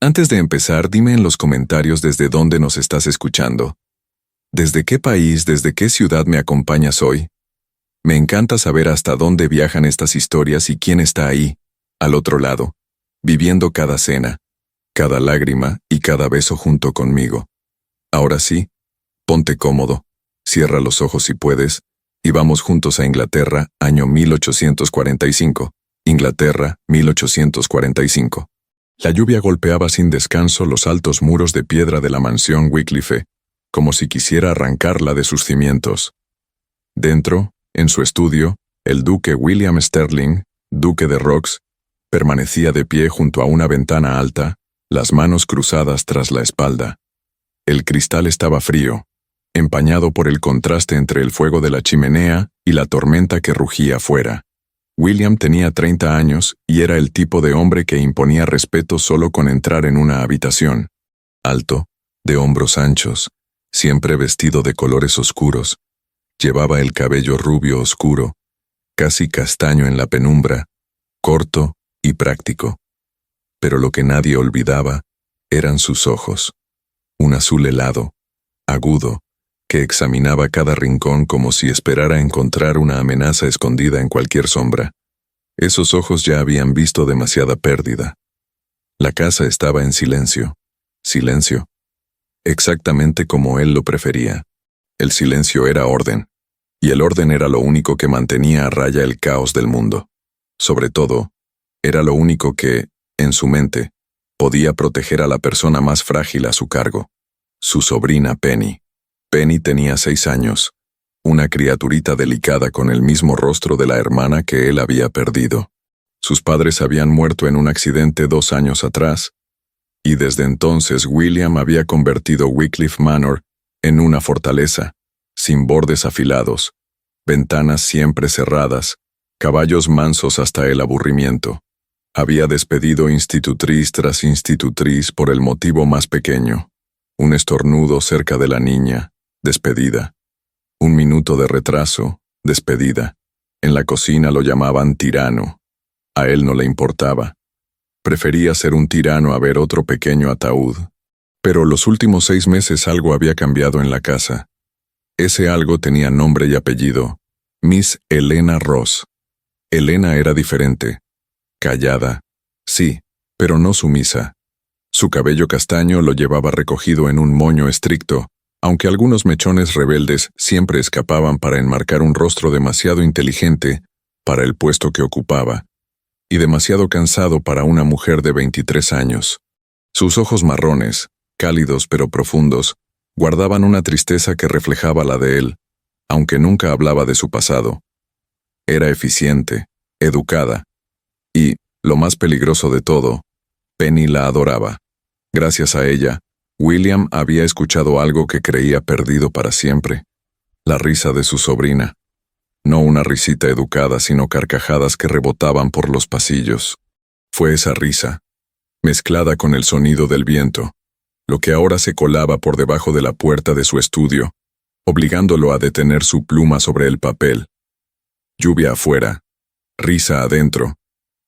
Antes de empezar, dime en los comentarios desde dónde nos estás escuchando. ¿Desde qué país, desde qué ciudad me acompañas hoy? Me encanta saber hasta dónde viajan estas historias y quién está ahí, al otro lado, viviendo cada cena, cada lágrima y cada beso junto conmigo. Ahora sí, ponte cómodo, cierra los ojos si puedes, y vamos juntos a Inglaterra, año 1845. Inglaterra, 1845. La lluvia golpeaba sin descanso los altos muros de piedra de la mansión Wycliffe, como si quisiera arrancarla de sus cimientos. Dentro, en su estudio, el duque William Sterling, duque de Rox, permanecía de pie junto a una ventana alta, las manos cruzadas tras la espalda. El cristal estaba frío, empañado por el contraste entre el fuego de la chimenea y la tormenta que rugía afuera. William tenía 30 años y era el tipo de hombre que imponía respeto solo con entrar en una habitación. Alto, de hombros anchos, siempre vestido de colores oscuros. Llevaba el cabello rubio oscuro, casi castaño en la penumbra, corto y práctico. Pero lo que nadie olvidaba eran sus ojos. Un azul helado, agudo, que examinaba cada rincón como si esperara encontrar una amenaza escondida en cualquier sombra. Esos ojos ya habían visto demasiada pérdida. La casa estaba en silencio. Silencio. Exactamente como él lo prefería. El silencio era orden, y el orden era lo único que mantenía a raya el caos del mundo. Sobre todo, era lo único que, en su mente, podía proteger a la persona más frágil a su cargo, su sobrina Penny. Penny tenía 6 años, una criaturita delicada con el mismo rostro de la hermana que él había perdido. Sus padres habían muerto en un accidente 2 años atrás, y desde entonces William había convertido Wycliffe Manor en una fortaleza, sin bordes afilados, ventanas siempre cerradas, caballos mansos hasta el aburrimiento. Había despedido institutriz tras institutriz por el motivo más pequeño. Un estornudo cerca de la niña, despedida. Un minuto de retraso, despedida. En la cocina lo llamaban tirano. A él no le importaba. Prefería ser un tirano a ver otro pequeño ataúd. Pero los últimos 6 meses algo había cambiado en la casa. Ese algo tenía nombre y apellido. Miss Helena Ross. Helena era diferente. Callada. Sí, pero no sumisa. Su cabello castaño lo llevaba recogido en un moño estricto, aunque algunos mechones rebeldes siempre escapaban para enmarcar un rostro demasiado inteligente para el puesto que ocupaba, y demasiado cansado para una mujer de 23 años. Sus ojos marrones, cálidos pero profundos, guardaban una tristeza que reflejaba la de él, aunque nunca hablaba de su pasado. Era eficiente, educada, y, lo más peligroso de todo, Penny la adoraba. Gracias a ella, William había escuchado algo que creía perdido para siempre. La risa de su sobrina. No una risita educada, sino carcajadas que rebotaban por los pasillos. Fue esa risa, mezclada con el sonido del viento, lo que ahora se colaba por debajo de la puerta de su estudio, obligándolo a detener su pluma sobre el papel. Lluvia afuera, risa adentro,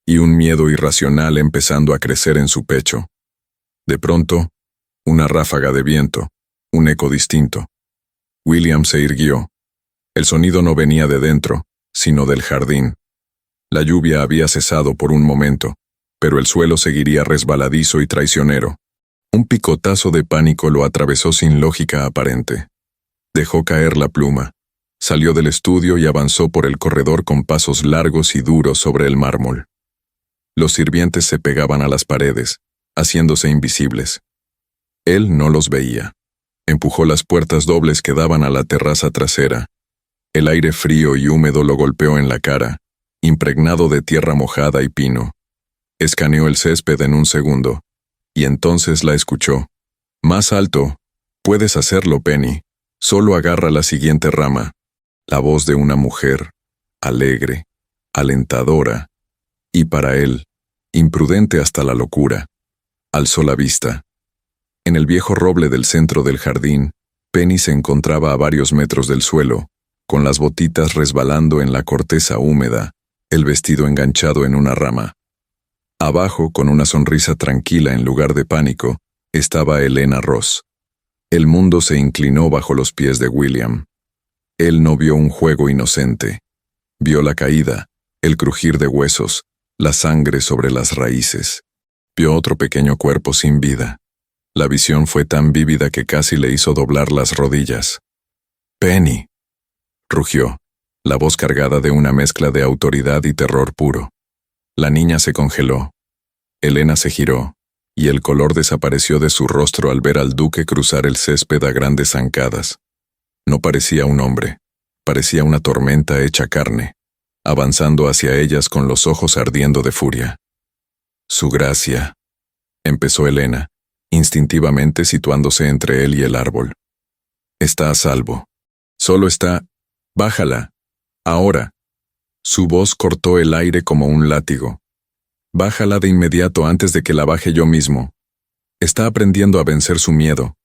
y un miedo irracional empezando a crecer en su pecho. De pronto, una ráfaga de viento, un eco distinto. William se irguió. El sonido no venía de dentro, sino del jardín. La lluvia había cesado por un momento, pero el suelo seguiría resbaladizo y traicionero. Un picotazo de pánico lo atravesó sin lógica aparente. Dejó caer la pluma, salió del estudio y avanzó por el corredor con pasos largos y duros sobre el mármol. Los sirvientes se pegaban a las paredes, haciéndose invisibles. Él no los veía. Empujó las puertas dobles que daban a la terraza trasera. El aire frío y húmedo lo golpeó en la cara, impregnado de tierra mojada y pino. Escaneó el césped en un segundo, y entonces la escuchó. Más alto. Puedes hacerlo, Penny. Solo agarra la siguiente rama. La voz de una mujer, alegre, alentadora, y para él, imprudente hasta la locura. Alzó la vista. En el viejo roble del centro del jardín, Penny se encontraba a varios metros del suelo, con las botitas resbalando en la corteza húmeda, el vestido enganchado en una rama. Abajo, con una sonrisa tranquila en lugar de pánico, estaba Elena Ross. El mundo se inclinó bajo los pies de William. Él no vio un juego inocente. Vio la caída, el crujir de huesos, la sangre sobre las raíces. Vio otro pequeño cuerpo sin vida. La visión fue tan vívida que casi le hizo doblar las rodillas. «Penny», rugió, la voz cargada de una mezcla de autoridad y terror puro. La niña se congeló. Elena se giró, y el color desapareció de su rostro al ver al duque cruzar el césped a grandes zancadas. No parecía un hombre, parecía una tormenta hecha carne, avanzando hacia ellas con los ojos ardiendo de furia. «Su gracia», empezó Elena, instintivamente situándose entre él y el árbol. «Está a salvo. Solo está... Bájala. Ahora». Su voz cortó el aire como un látigo. «Bájala de inmediato antes de que la baje yo mismo». «Está aprendiendo a vencer su miedo»,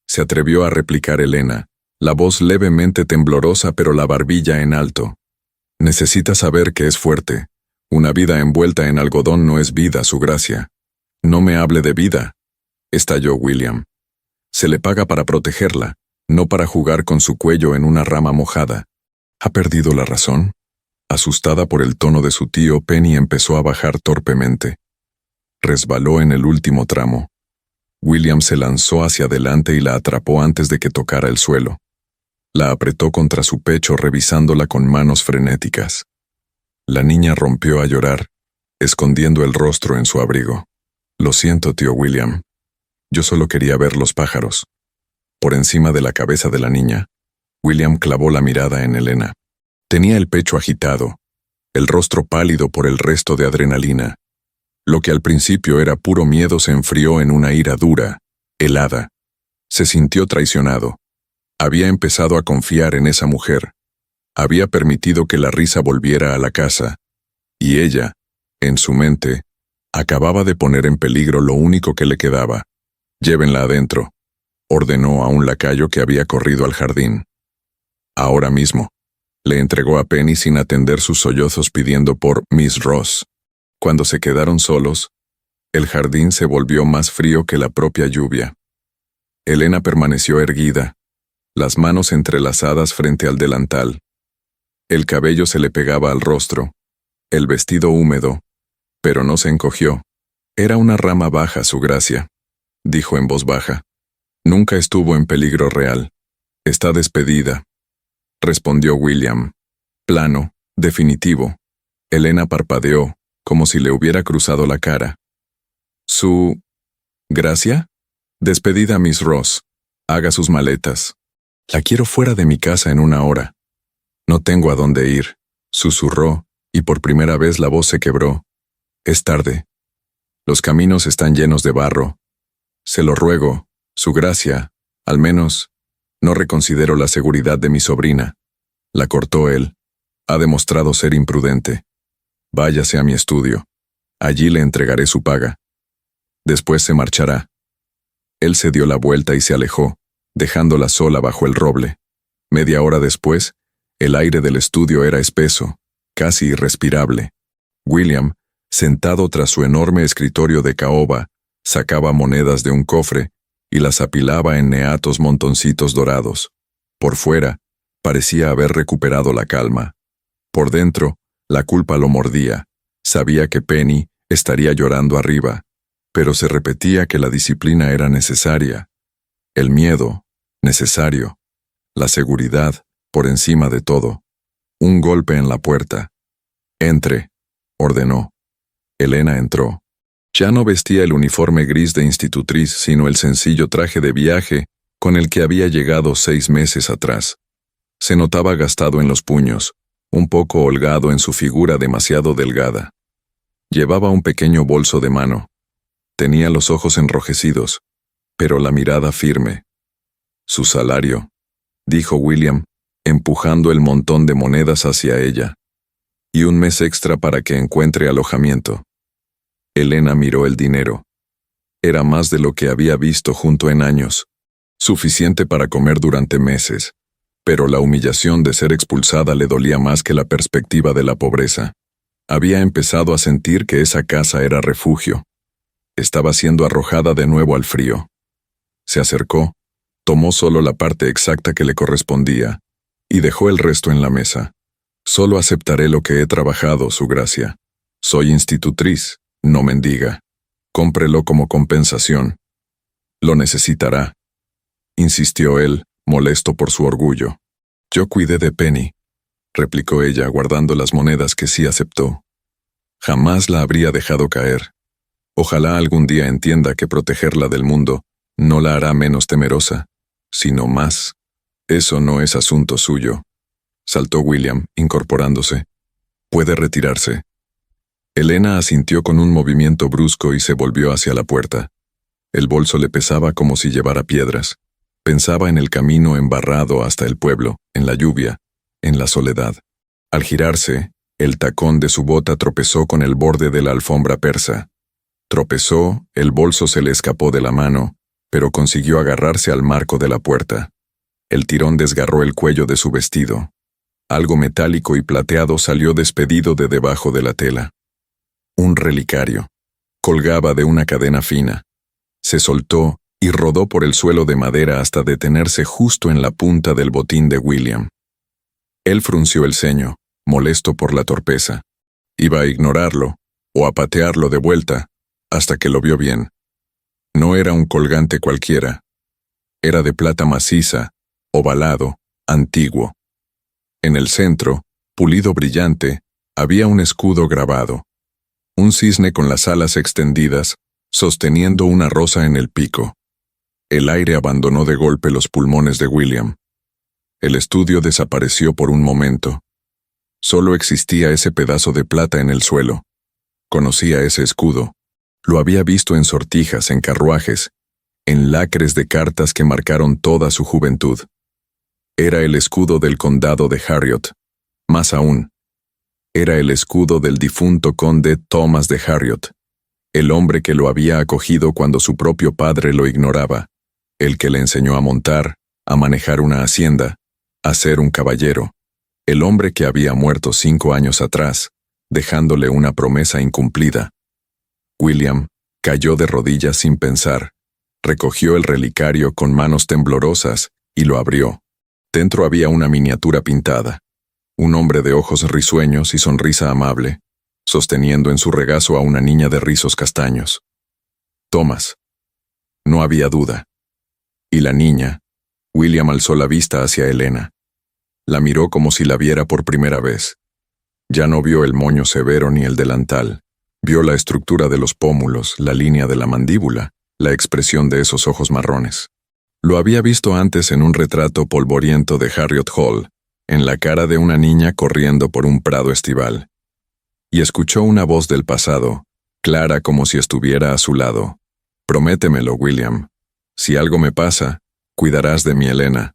se atrevió a replicar Elena, la voz levemente temblorosa pero la barbilla en alto. «Necesita saber que es fuerte. Una vida envuelta en algodón no es vida, su gracia». «No me hable de vida», estalló William. «Se le paga para protegerla, no para jugar con su cuello en una rama mojada». «¿Ha perdido la razón?». Asustada por el tono de su tío, Penny empezó a bajar torpemente. Resbaló en el último tramo. William se lanzó hacia adelante y la atrapó antes de que tocara el suelo. La apretó contra su pecho revisándola con manos frenéticas. La niña rompió a llorar, escondiendo el rostro en su abrigo. «Lo siento, tío William. Yo solo quería ver los pájaros». Por encima de la cabeza de la niña, William clavó la mirada en Elena. Tenía el pecho agitado, el rostro pálido por el resto de adrenalina. Lo que al principio era puro miedo se enfrió en una ira dura, helada. Se sintió traicionado. Había empezado a confiar en esa mujer. Había permitido que la risa volviera a la casa. Y ella, en su mente, acababa de poner en peligro lo único que le quedaba. «Llévenla adentro», ordenó a un lacayo que había corrido al jardín. «Ahora mismo». Le entregó a Penny sin atender sus sollozos pidiendo por Miss Ross. Cuando se quedaron solos, el jardín se volvió más frío que la propia lluvia. Elena permaneció erguida, las manos entrelazadas frente al delantal. El cabello se le pegaba al rostro, el vestido húmedo, pero no se encogió. «Era una rama baja, su gracia», dijo en voz baja. «Nunca estuvo en peligro real. Está despedida», respondió William. Plano, definitivo. Elena parpadeó, como si le hubiera cruzado la cara. «¿Su... gracia?» «Despedida, Miss Ross. Haga sus maletas. La quiero fuera de mi casa en una hora». «No tengo a dónde ir», susurró, y por primera vez la voz se quebró. «Es tarde. Los caminos están llenos de barro. Se lo ruego, su gracia, al menos, no reconsidero la seguridad de mi sobrina». La cortó él. «Ha demostrado ser imprudente. Váyase a mi estudio. Allí le entregaré su paga. Después se marchará». Él se dio la vuelta y se alejó, dejándola sola bajo el roble. Media hora después, el aire del estudio era espeso, casi irrespirable. William, sentado tras su enorme escritorio de caoba, sacaba monedas de un cofre y las apilaba en neatos montoncitos dorados. Por fuera, parecía haber recuperado la calma. Por dentro, la culpa lo mordía. Sabía que Penny estaría llorando arriba, pero se repetía que la disciplina era necesaria. El miedo, necesario. La seguridad, por encima de todo. Un golpe en la puerta. «Entre», ordenó. Elena entró. Ya no vestía el uniforme gris de institutriz, sino el sencillo traje de viaje con el que había llegado 6 meses atrás. Se notaba gastado en los puños, un poco holgado en su figura demasiado delgada. Llevaba un pequeño bolso de mano. Tenía los ojos enrojecidos, pero la mirada firme. «Su salario», dijo William, empujando el montón de monedas hacia ella. «Y un mes extra para que encuentre alojamiento». Elena miró el dinero. Era más de lo que había visto junto en años, suficiente para comer durante meses, pero la humillación de ser expulsada le dolía más que la perspectiva de la pobreza. Había empezado a sentir que esa casa era refugio. Estaba siendo arrojada de nuevo al frío. Se acercó, tomó solo la parte exacta que le correspondía, y dejó el resto en la mesa. Solo aceptaré lo que he trabajado, su gracia. Soy institutriz, no mendiga. Cómprelo como compensación. Lo necesitará, insistió él, molesto por su orgullo. Yo cuidé de Penny, replicó ella, guardando las monedas que sí aceptó. Jamás la habría dejado caer. Ojalá algún día entienda que protegerla del mundo no la hará menos temerosa, sino más. Eso no es asunto suyo, saltó William, incorporándose. Puede retirarse. Elena asintió con un movimiento brusco y se volvió hacia la puerta. El bolso le pesaba como si llevara piedras. Pensaba en el camino embarrado hasta el pueblo, en la lluvia, en la soledad. Al girarse, el tacón de su bota tropezó con el borde de la alfombra persa. Tropezó, el bolso se le escapó de la mano, pero consiguió agarrarse al marco de la puerta. El tirón desgarró el cuello de su vestido. Algo metálico y plateado salió despedido de debajo de la tela. Un relicario. Colgaba de una cadena fina. Se soltó y rodó por el suelo de madera hasta detenerse justo en la punta del botín de William. Él frunció el ceño, molesto por la torpeza. Iba a ignorarlo, o a patearlo de vuelta, hasta que lo vio bien. No era un colgante cualquiera. Era de plata maciza, ovalado, antiguo. En el centro, pulido brillante, había un escudo grabado. Un cisne con las alas extendidas, sosteniendo una rosa en el pico. El aire abandonó de golpe los pulmones de William. El estudio desapareció por un momento. Solo existía ese pedazo de plata en el suelo. Conocía ese escudo. Lo había visto en sortijas, en carruajes, en lacres de cartas que marcaron toda su juventud. Era el escudo del condado de Harriot. Más aún, era el escudo del difunto conde Thomas de Harriot, el hombre que lo había acogido cuando su propio padre lo ignoraba, el que le enseñó a montar, a manejar una hacienda, a ser un caballero, el hombre que había muerto 5 años atrás, dejándole una promesa incumplida. William cayó de rodillas sin pensar, recogió el relicario con manos temblorosas y lo abrió. Dentro había una miniatura pintada, un hombre de ojos risueños y sonrisa amable, sosteniendo en su regazo a una niña de rizos castaños. Thomas. No había duda. Y la niña. William alzó la vista hacia Elena. La miró como si la viera por primera vez. Ya no vio el moño severo ni el delantal. Vio la estructura de los pómulos, la línea de la mandíbula, la expresión de esos ojos marrones. Lo había visto antes en un retrato polvoriento de Harriot Hall, en la cara de una niña corriendo por un prado estival. Y escuchó una voz del pasado, clara como si estuviera a su lado. Prométemelo, William. Si algo me pasa, cuidarás de mi Elena.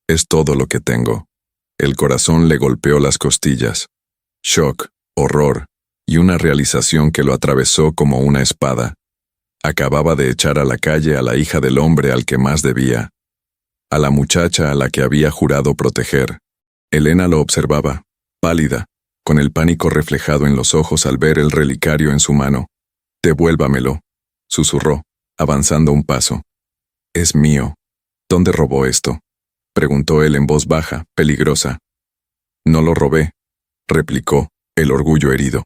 Es todo lo que tengo. El corazón le golpeó las costillas. Shock, horror, y una realización que lo atravesó como una espada. Acababa de echar a la calle a la hija del hombre al que más debía. A la muchacha a la que había jurado proteger. Elena lo observaba, pálida, con el pánico reflejado en los ojos al ver el relicario en su mano. «Devuélvamelo», susurró, avanzando un paso. «Es mío. ¿Dónde robó esto?», preguntó él en voz baja, peligrosa. «No lo robé», replicó, el orgullo herido.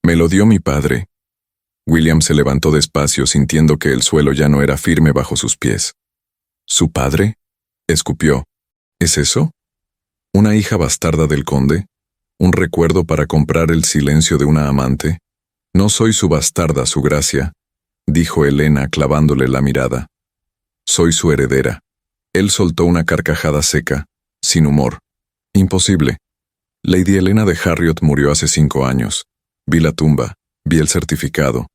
«Me lo dio mi padre». William se levantó despacio sintiendo que el suelo ya no era firme bajo sus pies. «¿Su padre?», escupió. «¿Es eso? ¿Una hija bastarda del conde? ¿Un recuerdo para comprar el silencio de una amante? No soy su bastarda, su gracia», dijo Elena clavándole la mirada. «Soy su heredera». Él soltó una carcajada seca, sin humor. «Imposible. Lady Elena de Harriot murió hace 5 años. Vi la tumba, vi el certificado.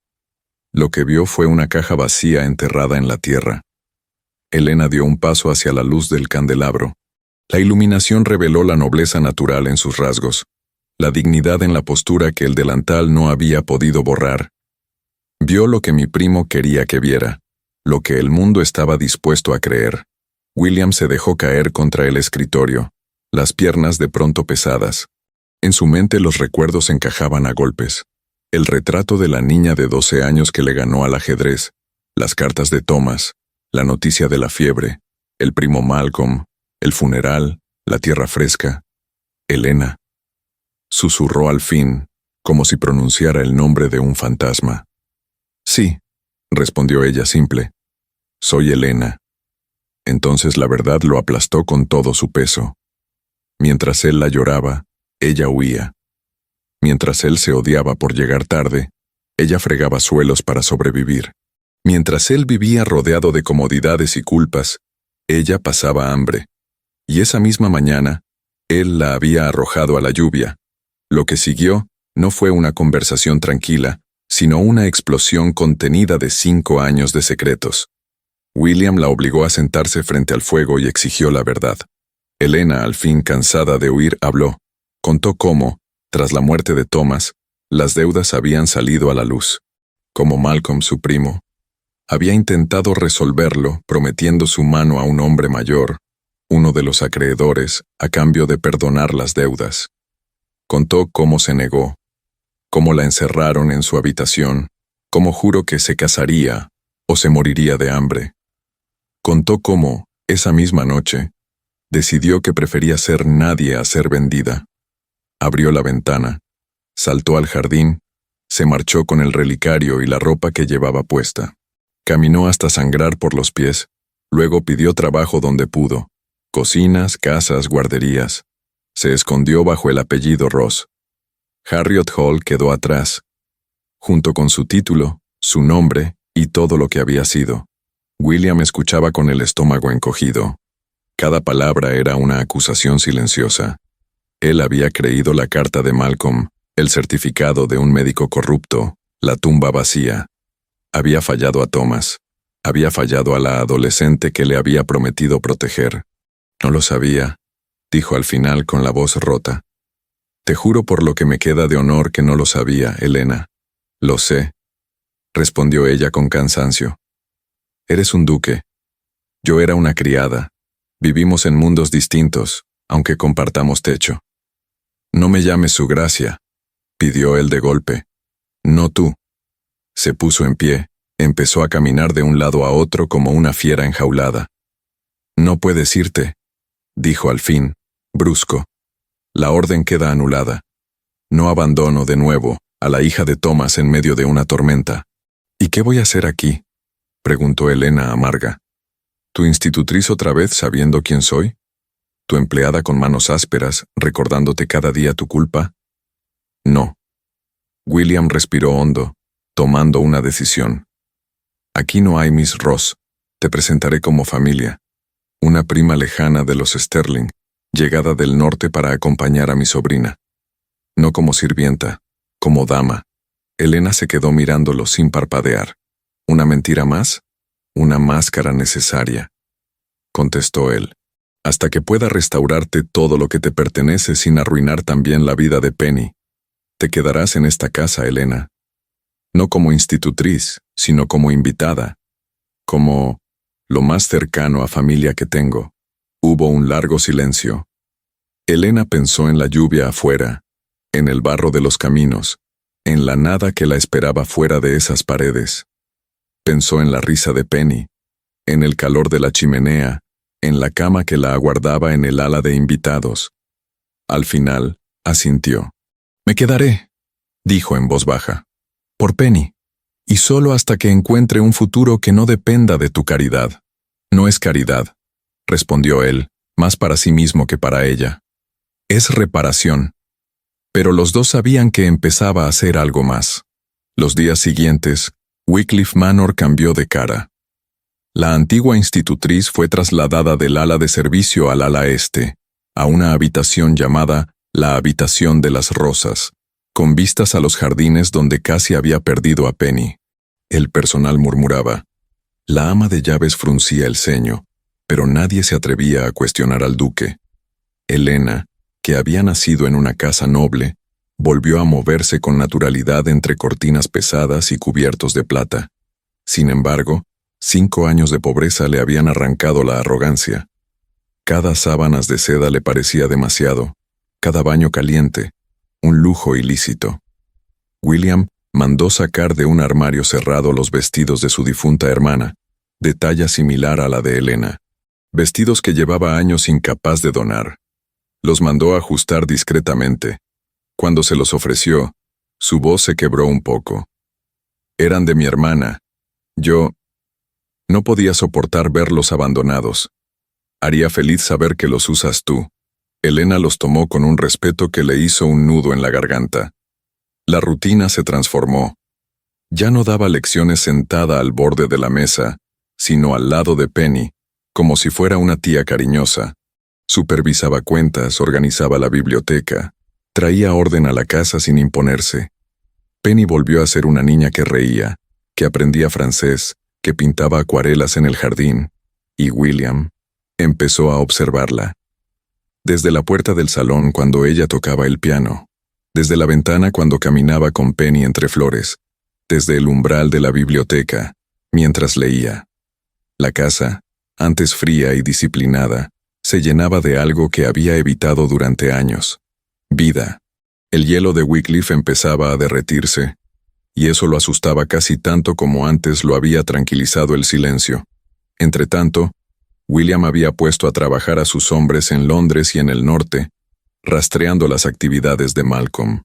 Lo que vio fue una caja vacía enterrada en la tierra». Elena dio un paso hacia la luz del candelabro. La iluminación reveló la nobleza natural en sus rasgos, la dignidad en la postura que el delantal no había podido borrar. Vio lo que mi primo quería que viera, lo que el mundo estaba dispuesto a creer. William se dejó caer contra el escritorio, las piernas de pronto pesadas. En su mente los recuerdos encajaban a golpes. El retrato de la niña de 12 años que le ganó al ajedrez, las cartas de Thomas, la noticia de la fiebre, el primo Malcolm, el funeral, la tierra fresca. Elena. Susurró al fin, como si pronunciara el nombre de un fantasma. Sí, respondió ella simple. Soy Elena. Entonces la verdad lo aplastó con todo su peso. Mientras él la lloraba, ella huía. Mientras él se odiaba por llegar tarde, ella fregaba suelos para sobrevivir. Mientras él vivía rodeado de comodidades y culpas, ella pasaba hambre. Y esa misma mañana, él la había arrojado a la lluvia. Lo que siguió no fue una conversación tranquila, sino una explosión contenida de 5 años de secretos. William la obligó a sentarse frente al fuego y exigió la verdad. Elena, al fin cansada de huir, habló. Contó cómo, tras la muerte de Thomas, las deudas habían salido a la luz. Como Malcolm, su primo, había intentado resolverlo prometiendo su mano a un hombre mayor, uno de los acreedores, a cambio de perdonar las deudas. Contó cómo se negó, cómo la encerraron en su habitación, cómo juró que se casaría o se moriría de hambre. Contó cómo, esa misma noche, decidió que prefería ser nadie a ser vendida. Abrió la ventana, saltó al jardín, se marchó con el relicario y la ropa que llevaba puesta. Caminó hasta sangrar por los pies, luego pidió trabajo donde pudo, cocinas, casas, guarderías. Se escondió bajo el apellido Ross. Harriet Hall quedó atrás, junto con su título, su nombre y todo lo que había sido. William escuchaba con el estómago encogido. Cada palabra era una acusación silenciosa. Él había creído la carta de Malcolm, el certificado de un médico corrupto, la tumba vacía. Había fallado a Thomas. Había fallado a la adolescente que le había prometido proteger. No lo sabía, dijo al final con la voz rota. Te juro por lo que me queda de honor que no lo sabía, Elena. Lo sé, respondió ella con cansancio. Eres un duque. Yo era una criada. Vivimos en mundos distintos, aunque compartamos techo. No me llames su gracia, pidió él de golpe. No tú. Se puso en pie, empezó a caminar de un lado a otro como una fiera enjaulada. No puedes irte, dijo al fin, brusco. La orden queda anulada. No abandono de nuevo a la hija de Thomas en medio de una tormenta. ¿Y qué voy a hacer aquí?, preguntó Elena amarga. ¿Tu institutriz otra vez sabiendo quién soy? ¿Tu empleada con manos ásperas, recordándote cada día tu culpa? No. William respiró hondo, tomando una decisión. Aquí no hay Miss Ross. Te presentaré como familia. Una prima lejana de los Sterling, llegada del norte para acompañar a mi sobrina. No como sirvienta, como dama. Elena se quedó mirándolo sin parpadear. ¿Una mentira más? Una máscara necesaria, contestó él. Hasta que pueda restaurarte todo lo que te pertenece sin arruinar también la vida de Penny. Te quedarás en esta casa, Elena. No como institutriz, sino como invitada. Como lo más cercano a familia que tengo. Hubo un largo silencio. Elena pensó en la lluvia afuera, en el barro de los caminos, en la nada que la esperaba fuera de esas paredes. Pensó en la risa de Penny, en el calor de la chimenea, en la cama que la aguardaba en el ala de invitados. Al final, asintió. Me quedaré, dijo en voz baja, por Penny, y solo hasta que encuentre un futuro que no dependa de tu caridad. No es caridad, respondió él, más para sí mismo que para ella. Es reparación. Pero los dos sabían que empezaba a hacer algo más. Los días siguientes, Wycliffe Manor cambió de cara. La antigua institutriz fue trasladada del ala de servicio al ala este, a una habitación llamada la Habitación de las Rosas, con vistas a los jardines donde casi había perdido a Penny. El personal murmuraba. La ama de llaves fruncía el ceño, pero nadie se atrevía a cuestionar al duque. Elena, que había nacido en una casa noble, volvió a moverse con naturalidad entre cortinas pesadas y cubiertos de plata. Sin embargo, 5 años de pobreza le habían arrancado la arrogancia. Cada sábanas de seda le parecía demasiado, cada baño caliente, un lujo ilícito. William mandó sacar de un armario cerrado los vestidos de su difunta hermana, de talla similar a la de Elena, vestidos que llevaba años incapaz de donar. Los mandó ajustar discretamente. Cuando se los ofreció, su voz se quebró un poco. Eran de mi hermana. Yo no podía soportar verlos abandonados. Haría feliz saber que los usas tú. Elena los tomó con un respeto que le hizo un nudo en la garganta. La rutina se transformó. Ya no daba lecciones sentada al borde de la mesa, sino al lado de Penny, como si fuera una tía cariñosa. Supervisaba cuentas, organizaba la biblioteca, traía orden a la casa sin imponerse. Penny volvió a ser una niña que reía, que aprendía francés, que pintaba acuarelas en el jardín, y William empezó a observarla. Desde la puerta del salón cuando ella tocaba el piano, desde la ventana cuando caminaba con Penny entre flores, desde el umbral de la biblioteca, mientras leía. La casa, antes fría y disciplinada, se llenaba de algo que había evitado durante años: vida. El hielo de Wycliffe empezaba a derretirse, y eso lo asustaba casi tanto como antes lo había tranquilizado el silencio. Entretanto, William había puesto a trabajar a sus hombres en Londres y en el norte, rastreando las actividades de Malcolm.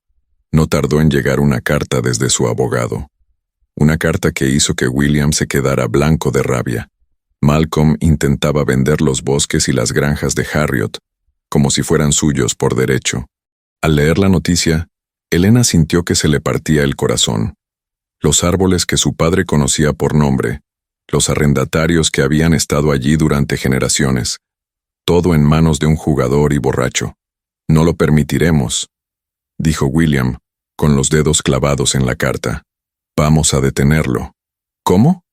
No tardó en llegar una carta desde su abogado. Una carta que hizo que William se quedara blanco de rabia. Malcolm intentaba vender los bosques y las granjas de Harriot, como si fueran suyos por derecho. Al leer la noticia, Elena sintió que se le partía el corazón. Los árboles que su padre conocía por nombre, los arrendatarios que habían estado allí durante generaciones, todo en manos de un jugador y borracho. No lo permitiremos, dijo William, con los dedos clavados en la carta. Vamos a detenerlo. ¿Cómo?,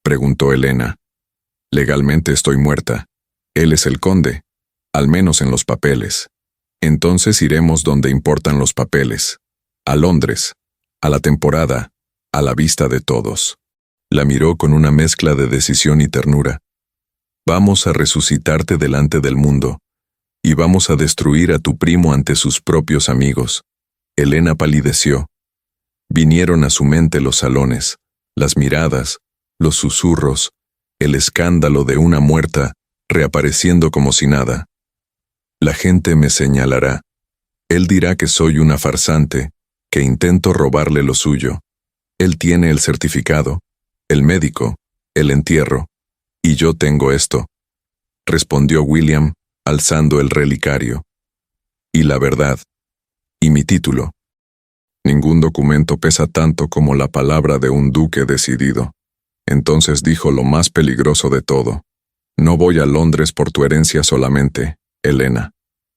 preguntó Elena. Legalmente estoy muerta. Él es el conde, al menos en los papeles. Entonces iremos donde importan los papeles. A Londres, a la temporada, a la vista de todos. La miró con una mezcla de decisión y ternura. Vamos a resucitarte delante del mundo, y vamos a destruir a tu primo ante sus propios amigos. Elena palideció. Vinieron a su mente los salones, las miradas, los susurros, el escándalo de una muerta reapareciendo como si nada. La gente me señalará. Él dirá que soy una farsante, que intento robarle lo suyo. Él tiene el certificado, el médico, el entierro, y yo tengo esto, respondió William, alzando el relicario. Y la verdad. Y mi título. Ningún documento pesa tanto como la palabra de un duque decidido. Entonces dijo lo más peligroso de todo. No voy a Londres por tu herencia solamente, Elena.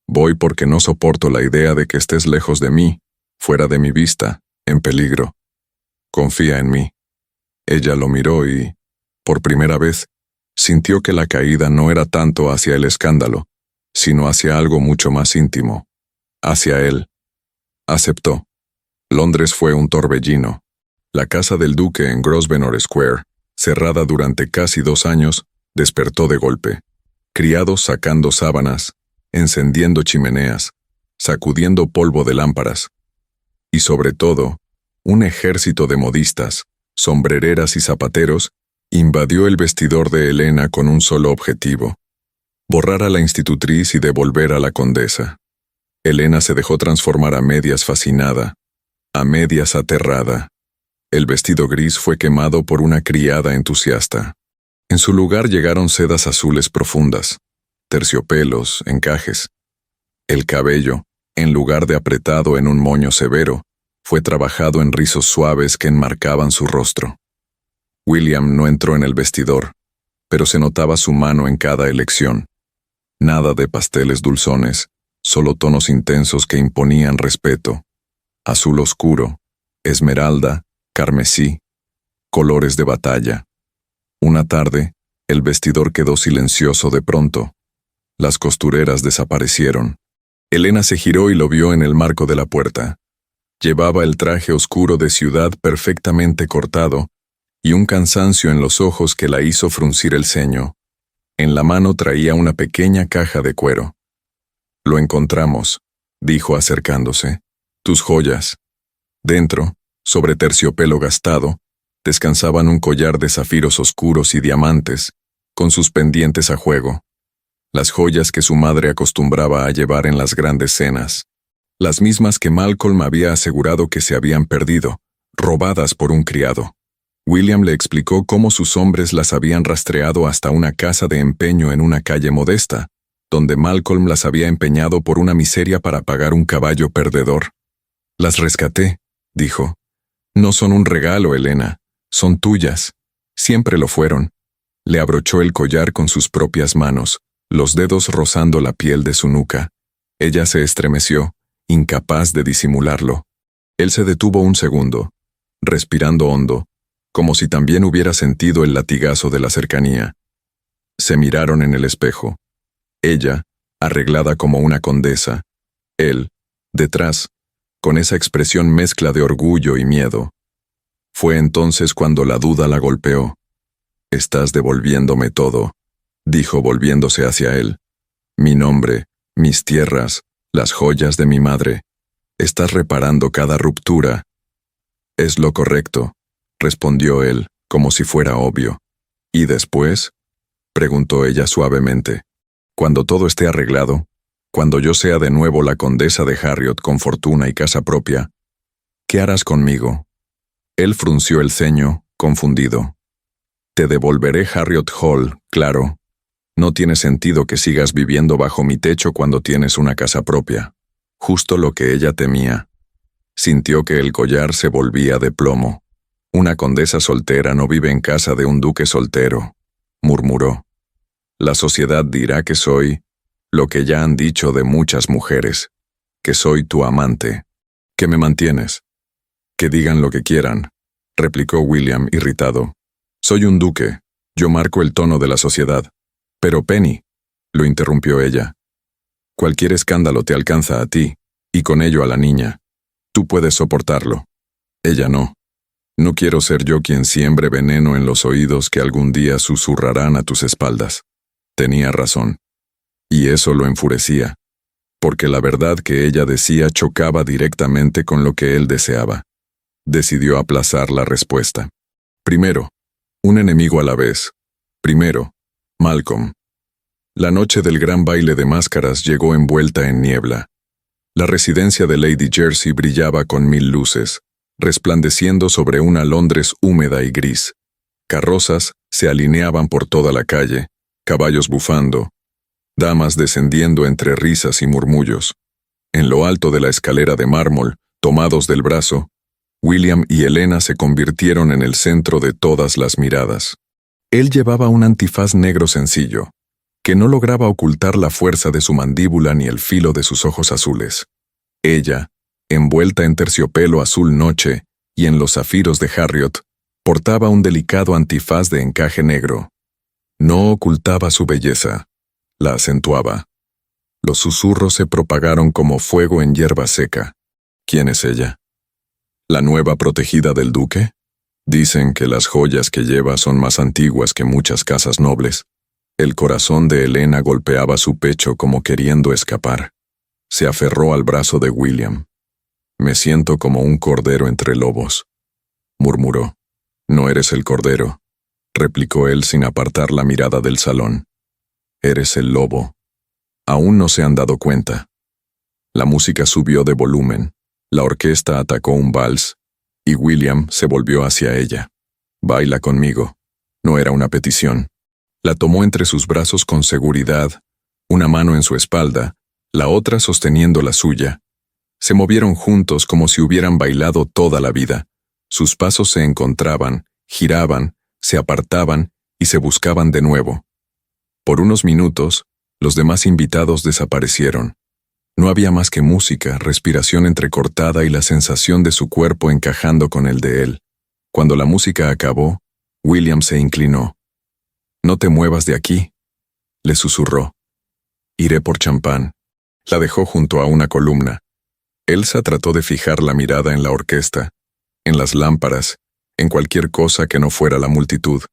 Voy porque no soporto la idea de que estés lejos de mí, fuera de mi vista, en peligro. Confía en mí. Ella lo miró y, por primera vez, sintió que la caída no era tanto hacia el escándalo, sino hacia algo mucho más íntimo, hacia él. Aceptó. Londres fue un torbellino. La casa del duque en Grosvenor Square, cerrada durante casi 2 años, despertó de golpe. Criados sacando sábanas, encendiendo chimeneas, sacudiendo polvo de lámparas. Y sobre todo, un ejército de modistas, sombrereras y zapateros invadió el vestidor de Elena con un solo objetivo: borrar a la institutriz y devolver a la condesa. Elena se dejó transformar a medias fascinada, a medias aterrada. El vestido gris fue quemado por una criada entusiasta. En su lugar llegaron sedas azules profundas, terciopelos, encajes. El cabello, en lugar de apretado en un moño severo, fue trabajado en rizos suaves que enmarcaban su rostro. William no entró en el vestidor, pero se notaba su mano en cada elección. Nada de pasteles dulzones, solo tonos intensos que imponían respeto. Azul oscuro, esmeralda, carmesí, colores de batalla. Una tarde, el vestidor quedó silencioso de pronto. Las costureras desaparecieron. Elena se giró y lo vio en el marco de la puerta. Llevaba el traje oscuro de ciudad perfectamente cortado y un cansancio en los ojos que la hizo fruncir el ceño. En la mano traía una pequeña caja de cuero. Lo encontramos, dijo acercándose. Tus joyas. Dentro, sobre terciopelo gastado, descansaban un collar de zafiros oscuros y diamantes, con sus pendientes a juego. Las joyas que su madre acostumbraba a llevar en las grandes cenas. Las mismas que Malcolm había asegurado que se habían perdido, robadas por un criado. William le explicó cómo sus hombres las habían rastreado hasta una casa de empeño en una calle modesta, donde Malcolm las había empeñado por una miseria para pagar un caballo perdedor. Las rescaté, dijo. No son un regalo, Elena, son tuyas. Siempre lo fueron. Le abrochó el collar con sus propias manos, los dedos rozando la piel de su nuca. Ella se estremeció, incapaz de disimularlo. Él se detuvo un segundo, respirando hondo, como si también hubiera sentido el latigazo de la cercanía. Se miraron en el espejo. Ella, arreglada como una condesa. Él, detrás, con esa expresión mezcla de orgullo y miedo. Fue entonces cuando la duda la golpeó. «Estás devolviéndome todo», dijo volviéndose hacia él. «Mi nombre, mis tierras, las joyas de mi madre. Estás reparando cada ruptura». «Es lo correcto», respondió él, como si fuera obvio. «¿Y después?», preguntó ella suavemente. «Cuando todo esté arreglado, cuando yo sea de nuevo la condesa de Harriot con fortuna y casa propia, ¿qué harás conmigo?». Él frunció el ceño, confundido. «Te devolveré Harriot Hall, claro. No tiene sentido que sigas viviendo bajo mi techo cuando tienes una casa propia». Justo lo que ella temía. Sintió que el collar se volvía de plomo. «Una condesa soltera no vive en casa de un duque soltero», murmuró. «La sociedad dirá que soy lo que ya han dicho de muchas mujeres, que soy tu amante, que me mantienes». «Que digan lo que quieran», replicó William irritado. «Soy un duque, yo marco el tono de la sociedad». «Pero Penny», lo interrumpió ella. «Cualquier escándalo te alcanza a ti, y con ello a la niña. Tú puedes soportarlo. Ella no. No quiero ser yo quien siembre veneno en los oídos que algún día susurrarán a tus espaldas». Tenía razón. Y eso lo enfurecía, porque la verdad que ella decía chocaba directamente con lo que él deseaba. Decidió aplazar la respuesta. Primero, un enemigo a la vez. Primero, Malcolm. La noche del gran baile de máscaras llegó envuelta en niebla. La residencia de Lady Jersey brillaba con 1000 luces, resplandeciendo sobre una Londres húmeda y gris. Carrozas se alineaban por toda la calle, caballos bufando, damas descendiendo entre risas y murmullos. En lo alto de la escalera de mármol, tomados del brazo, William y Elena se convirtieron en el centro de todas las miradas. Él llevaba un antifaz negro sencillo, que no lograba ocultar la fuerza de su mandíbula ni el filo de sus ojos azules. Ella, envuelta en terciopelo azul noche y en los zafiros de Harriot, portaba un delicado antifaz de encaje negro. No ocultaba su belleza, la acentuaba. Los susurros se propagaron como fuego en hierba seca. ¿Quién es ella? ¿La nueva protegida del duque? Dicen que las joyas que lleva son más antiguas que muchas casas nobles. El corazón de Elena golpeaba su pecho como queriendo escapar. Se aferró al brazo de William. «Me siento como un cordero entre lobos», murmuró. «No eres el cordero», replicó él sin apartar la mirada del salón. «Eres el lobo. Aún no se han dado cuenta». La música subió de volumen. La orquesta atacó un vals, y William se volvió hacia ella. «Baila conmigo». No era una petición. La tomó entre sus brazos con seguridad, una mano en su espalda, la otra sosteniendo la suya. Se movieron juntos como si hubieran bailado toda la vida. Sus pasos se encontraban, giraban, se apartaban y se buscaban de nuevo. Por unos minutos, los demás invitados desaparecieron. No había más que música, respiración entrecortada y la sensación de su cuerpo encajando con el de él. Cuando la música acabó, William se inclinó. «No te muevas de aquí», le susurró. «Iré por champán». La dejó junto a una columna. Elsa trató de fijar la mirada en la orquesta, en las lámparas, en cualquier cosa que no fuera la multitud.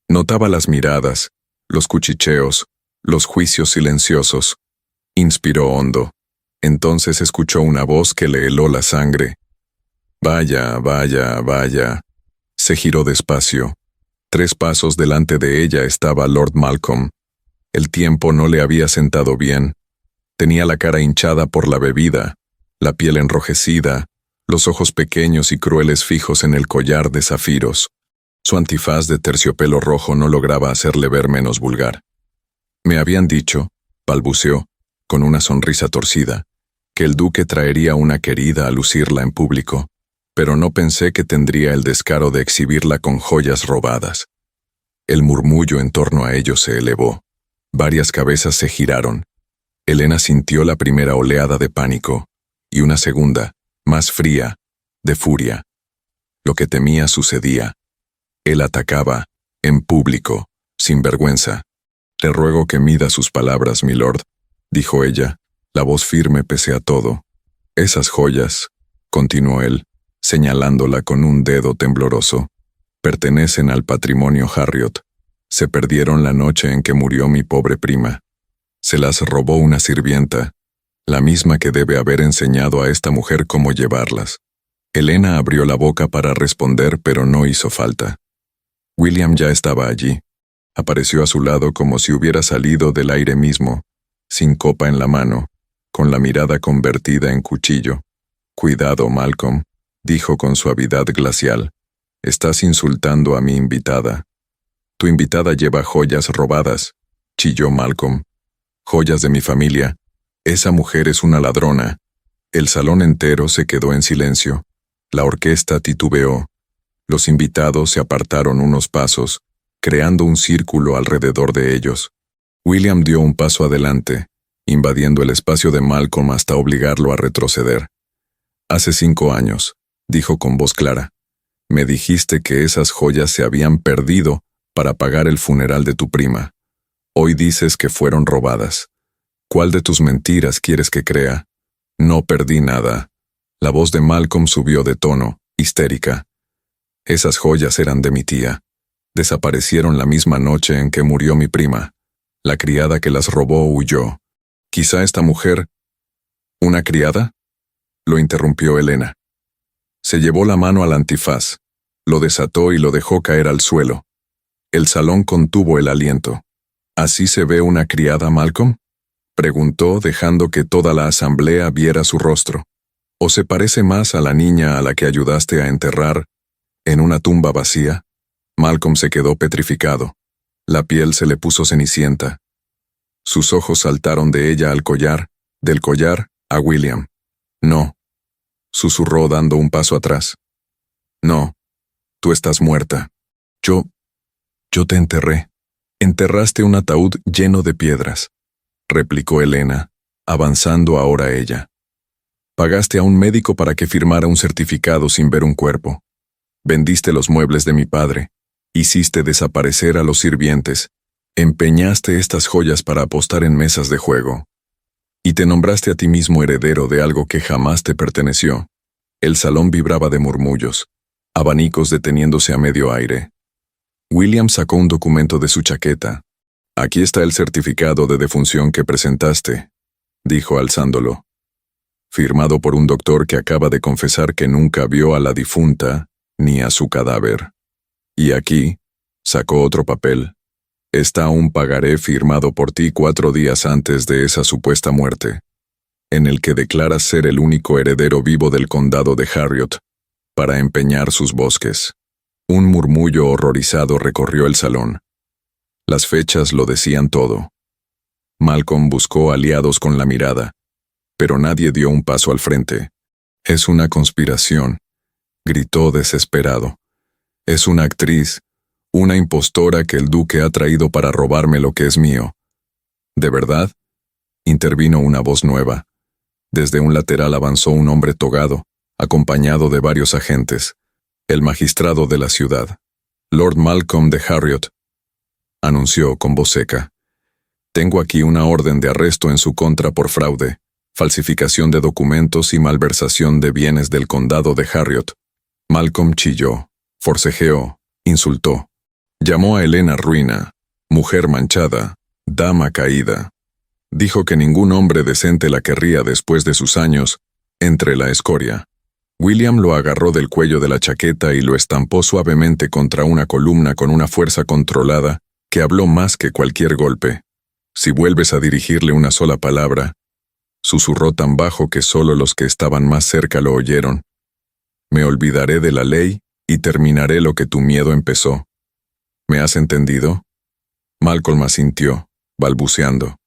Notaba las miradas, los cuchicheos, los juicios silenciosos. Inspiró hondo. Entonces escuchó una voz que le heló la sangre. Vaya, vaya, vaya. Se giró despacio. 3 pasos delante de ella estaba Lord Malcolm. El tiempo no le había sentado bien. Tenía la cara hinchada por la bebida, la piel enrojecida, los ojos pequeños y crueles fijos en el collar de zafiros. Su antifaz de terciopelo rojo no lograba hacerle ver menos vulgar. Me habían dicho, balbuceó, con una sonrisa torcida, que el duque traería una querida a lucirla en público, pero no pensé que tendría el descaro de exhibirla con joyas robadas. El murmullo en torno a ellos se elevó. Varias cabezas se giraron. Helena sintió la primera oleada de pánico, y una segunda, más fría, de furia. Lo que temía sucedía. Él atacaba, en público, sin vergüenza. «Le ruego que mida sus palabras, milord», dijo ella, la voz firme pese a todo. «Esas joyas», continuó él, señalándola con un dedo tembloroso, «pertenecen al patrimonio Harriot. Se perdieron la noche en que murió mi pobre prima. Se las robó una sirvienta, la misma que debe haber enseñado a esta mujer cómo llevarlas». Helena abrió la boca para responder, pero no hizo falta. William ya estaba allí. Apareció a su lado como si hubiera salido del aire mismo, sin copa en la mano, con la mirada convertida en cuchillo. «Cuidado, Malcolm», dijo con suavidad glacial. «Estás insultando a mi invitada». «Tu invitada lleva joyas robadas», chilló Malcolm. «Joyas de mi familia. Esa mujer es una ladrona». El salón entero se quedó en silencio. La orquesta titubeó. Los invitados se apartaron unos pasos, creando un círculo alrededor de ellos. William dio un paso adelante, invadiendo el espacio de Malcolm hasta obligarlo a retroceder. «Hace 5 años», dijo con voz clara, «me dijiste que esas joyas se habían perdido para pagar el funeral de tu prima. Hoy dices que fueron robadas. ¿Cuál de tus mentiras quieres que crea?» «No perdí nada». La voz de Malcolm subió de tono, histérica. «Esas joyas eran de mi tía. Desaparecieron la misma noche en que murió mi prima. La criada que las robó huyó. Quizá esta mujer...» «¿Una criada?», lo interrumpió Helena. Se llevó la mano al antifaz, lo desató y lo dejó caer al suelo. El salón contuvo el aliento. «¿Así se ve una criada, Malcolm?», preguntó, dejando que toda la asamblea viera su rostro. «¿O se parece más a la niña a la que ayudaste a enterrar en una tumba vacía?» Malcolm se quedó petrificado. La piel se le puso cenicienta. Sus ojos saltaron de ella al collar, del collar a William. «No», susurró dando un paso atrás. «No, tú estás muerta. Yo te enterré. Enterraste un ataúd lleno de piedras», replicó Helena, avanzando ahora ella. «Pagaste a un médico para que firmara un certificado sin ver un cuerpo. Vendiste los muebles de mi padre. Hiciste desaparecer a los sirvientes. Empeñaste estas joyas para apostar en mesas de juego. Y te nombraste a ti mismo heredero de algo que jamás te perteneció». El salón vibraba de murmullos, abanicos deteniéndose a medio aire. William sacó un documento de su chaqueta. «Aquí está el certificado de defunción que presentaste», dijo alzándolo. «Firmado por un doctor que acaba de confesar que nunca vio a la difunta ni a su cadáver. Y aquí», sacó otro papel, «está un pagaré firmado por ti 4 días antes de esa supuesta muerte, en el que declaras ser el único heredero vivo del condado de Harriot, para empeñar sus bosques». Un murmullo horrorizado recorrió el salón. Las fechas lo decían todo. Malcolm buscó aliados con la mirada, pero nadie dio un paso al frente. «Es una conspiración», gritó desesperado. «Es una actriz, una impostora que el duque ha traído para robarme lo que es mío». «¿De verdad?», intervino una voz nueva. Desde un lateral avanzó un hombre togado, acompañado de varios agentes. «El magistrado de la ciudad, Lord Malcolm de Harriot», anunció con voz seca. «Tengo aquí una orden de arresto en su contra por fraude, falsificación de documentos y malversación de bienes del condado de Harriot». Malcolm chilló, forcejeó, insultó. Llamó a Helena ruina, mujer manchada, dama caída. Dijo que ningún hombre decente la querría después de sus años entre la escoria. William lo agarró del cuello de la chaqueta y lo estampó suavemente contra una columna con una fuerza controlada que habló más que cualquier golpe. Si vuelves a dirigirle una sola palabra, susurró tan bajo que solo los que estaban más cerca lo oyeron. Me olvidaré de la ley y terminaré lo que tu miedo empezó. ¿Me has entendido? Malcolm asintió, balbuceando.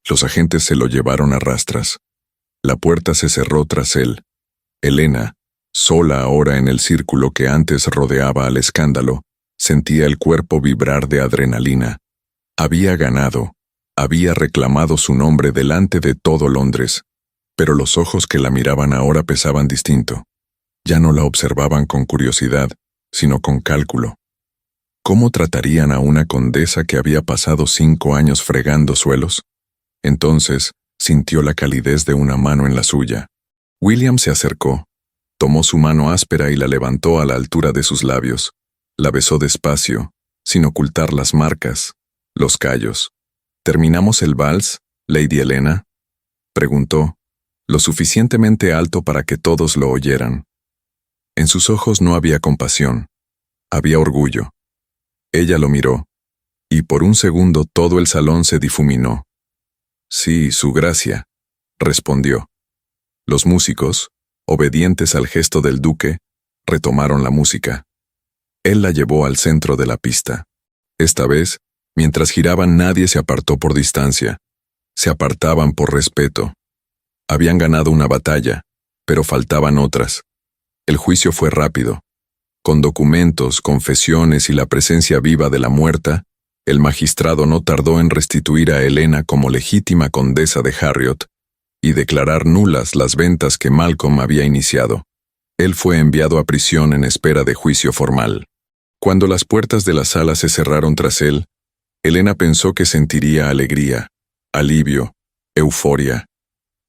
Los agentes se lo llevaron a rastras. La puerta se cerró tras él. Elena, sola ahora en el círculo que antes rodeaba al escándalo, sentía el cuerpo vibrar de adrenalina. Había ganado, había reclamado su nombre delante de todo Londres, pero los ojos que la miraban ahora pesaban distinto. Ya no la observaban con curiosidad, sino con cálculo. ¿Cómo tratarían a una condesa que había pasado 5 años fregando suelos? Entonces, sintió la calidez de una mano en la suya. William se acercó, tomó su mano áspera y la levantó a la altura de sus labios. La besó despacio, sin ocultar las marcas, los callos. ¿Terminamos el vals, Lady Helena?, preguntó, lo suficientemente alto para que todos lo oyeran. En sus ojos no había compasión, había orgullo. Ella lo miró, y por un segundo todo el salón se difuminó. Sí, su gracia, respondió. Los músicos, obedientes al gesto del duque, retomaron la música. Él la llevó al centro de la pista. Esta vez, mientras giraban nadie se apartó por distancia. Se apartaban por respeto. Habían ganado una batalla, pero faltaban otras. El juicio fue rápido. Con documentos, confesiones y la presencia viva de la muerta, el magistrado no tardó en restituir a Helena como legítima condesa de Harriot y declarar nulas las ventas que Malcolm había iniciado. Él fue enviado a prisión en espera de juicio formal. Cuando las puertas de la sala se cerraron tras él, Helena pensó que sentiría alegría, alivio, euforia.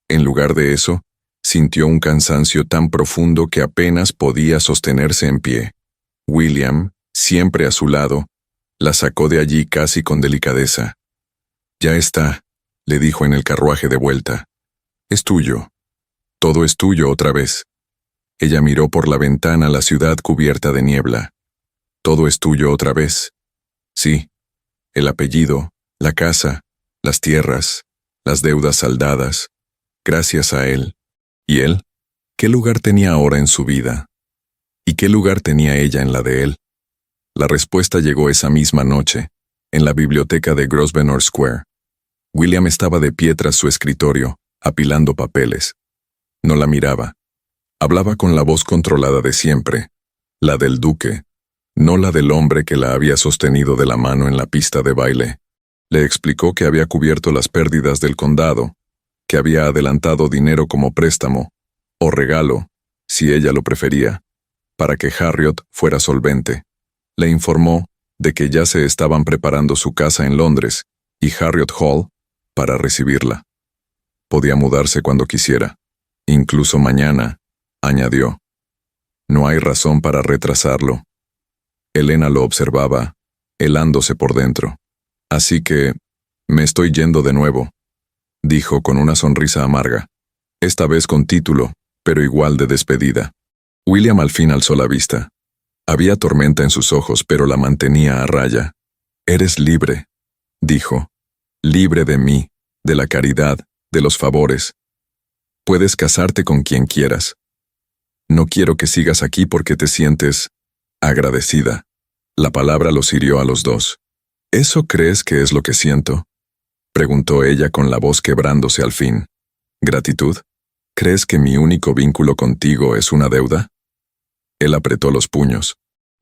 En lugar de eso, sintió un cansancio tan profundo que apenas podía sostenerse en pie. William, siempre a su lado, la sacó de allí casi con delicadeza. Ya está, le dijo en el carruaje de vuelta. Es tuyo. Todo es tuyo otra vez. Ella miró por la ventana la ciudad cubierta de niebla. Todo es tuyo otra vez. Sí, el apellido, la casa, las tierras, las deudas saldadas, gracias a él. ¿Y él? ¿Qué lugar tenía ahora en su vida? ¿Y qué lugar tenía ella en la de él? La respuesta llegó esa misma noche, en la biblioteca de Grosvenor Square. William estaba de pie tras su escritorio, apilando papeles. No la miraba. Hablaba con la voz controlada de siempre, la del duque, no la del hombre que la había sostenido de la mano en la pista de baile. Le explicó que había cubierto las pérdidas del condado, que había adelantado dinero como préstamo, o regalo, si ella lo prefería, para que Harriot fuera solvente. Le informó de que ya se estaban preparando su casa en Londres y Harriot Hall para recibirla. Podía mudarse cuando quisiera, incluso mañana, añadió. No hay razón para retrasarlo. Helena lo observaba, helándose por dentro. Así que, me estoy yendo de nuevo, dijo con una sonrisa amarga. Esta vez con título, pero igual de despedida. William al fin alzó la vista. Había tormenta en sus ojos, pero la mantenía a raya. Eres libre, dijo. Libre de mí, de la caridad, de los favores. Puedes casarte con quien quieras. No quiero que sigas aquí porque te sientes agradecida. La palabra los hirió a los dos. ¿Eso crees que es lo que siento?, preguntó ella con la voz quebrándose al fin. ¿Gratitud? ¿Crees que mi único vínculo contigo es una deuda? Él apretó los puños.